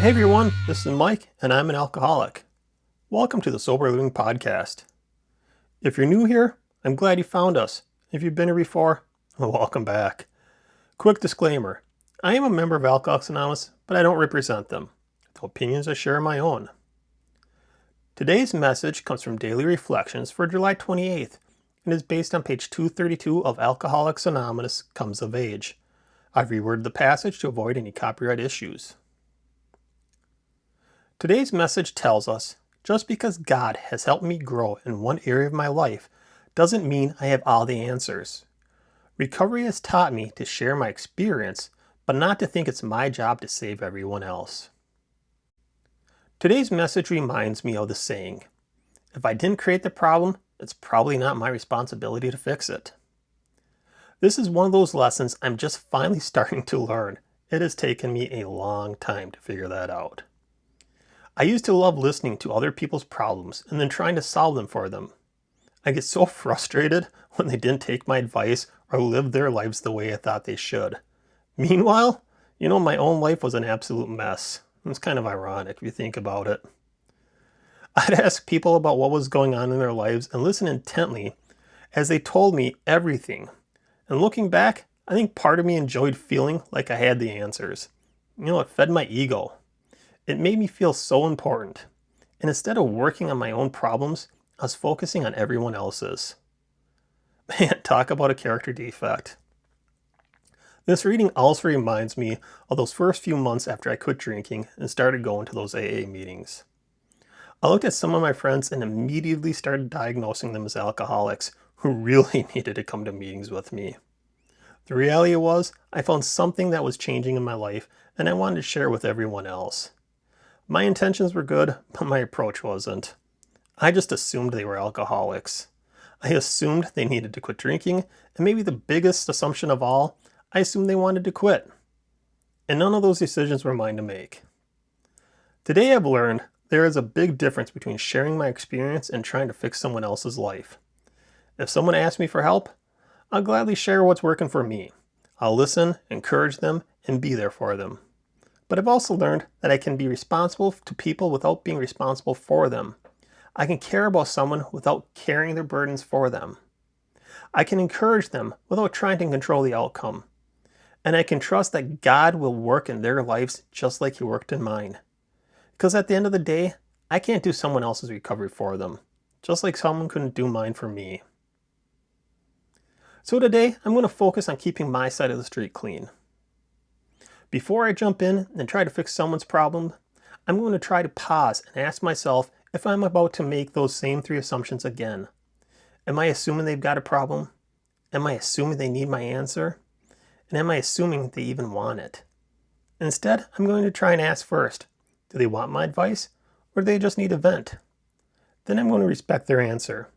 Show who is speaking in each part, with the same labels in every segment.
Speaker 1: Hey everyone, this is Mike, and I'm an alcoholic. Welcome to the Sober Living Podcast. If you're new here, I'm glad you found us. If you've been here before, well, welcome back. Quick disclaimer, I am a member of Alcoholics Anonymous, but I don't represent them. The opinions I share are my own. Today's message comes from Daily Reflections for July 28th and is based on page 232 of Alcoholics Anonymous Comes of Age. I've reworded the passage to avoid any copyright issues. Today's message tells us, just because God has helped me grow in one area of my life doesn't mean I have all the answers. Recovery has taught me to share my experience, but not to think it's my job to save everyone else. Today's message reminds me of the saying, if I didn't create the problem, it's probably not my responsibility to fix it. This is one of those lessons I'm just finally starting to learn. It has taken me a long time to figure that out. I used to love listening to other people's problems and then trying to solve them for them. I get so frustrated when they didn't take my advice or live their lives the way I thought they should. Meanwhile, my own life was an absolute mess. It's kind of ironic if you think about it. I'd ask people about what was going on in their lives and listen intently as they told me everything. And looking back, I think part of me enjoyed feeling like I had the answers. It fed my ego. It made me feel so important. And instead of working on my own problems, I was focusing on everyone else's. Man, talk about a character defect. This reading also reminds me of those first few months after I quit drinking and started going to those AA meetings. I looked at some of my friends and immediately started diagnosing them as alcoholics who really needed to come to meetings with me. The reality was, I found something that was changing in my life and I wanted to share with everyone else. My intentions were good, but my approach wasn't. I just assumed they were alcoholics. I assumed they needed to quit drinking, and maybe the biggest assumption of all, I assumed they wanted to quit. And none of those decisions were mine to make. Today I've learned there is a big difference between sharing my experience and trying to fix someone else's life. If someone asks me for help, I'll gladly share what's working for me. I'll listen, encourage them, and be there for them. But I've also learned that I can be responsible to people without being responsible for them. I can care about someone without carrying their burdens for them. I can encourage them without trying to control the outcome. And I can trust that God will work in their lives just like He worked in mine. Because at the end of the day, I can't do someone else's recovery for them, just like someone couldn't do mine for me. So today, I'm going to focus on keeping my side of the street clean. Before I jump in and try to fix someone's problem, I'm going to try to pause and ask myself if I'm about to make those same three assumptions again. Am I assuming they've got a problem? Am I assuming they need my answer? And am I assuming they even want it? Instead, I'm going to try and ask first, do they want my advice or do they just need a vent? Then I'm going to respect their answer.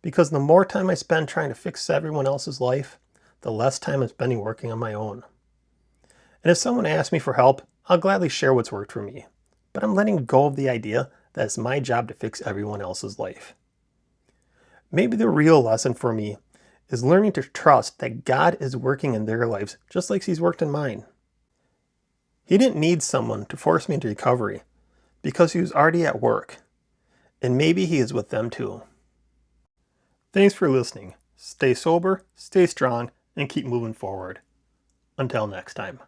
Speaker 1: Because the more time I spend trying to fix everyone else's life, the less time I'm spending working on my own. And if someone asks me for help, I'll gladly share what's worked for me. But I'm letting go of the idea that it's my job to fix everyone else's life. Maybe the real lesson for me is learning to trust that God is working in their lives just like He's worked in mine. He didn't need someone to force me into recovery because He was already at work. And maybe He is with them too. Thanks for listening. Stay sober, stay strong, and keep moving forward. Until next time.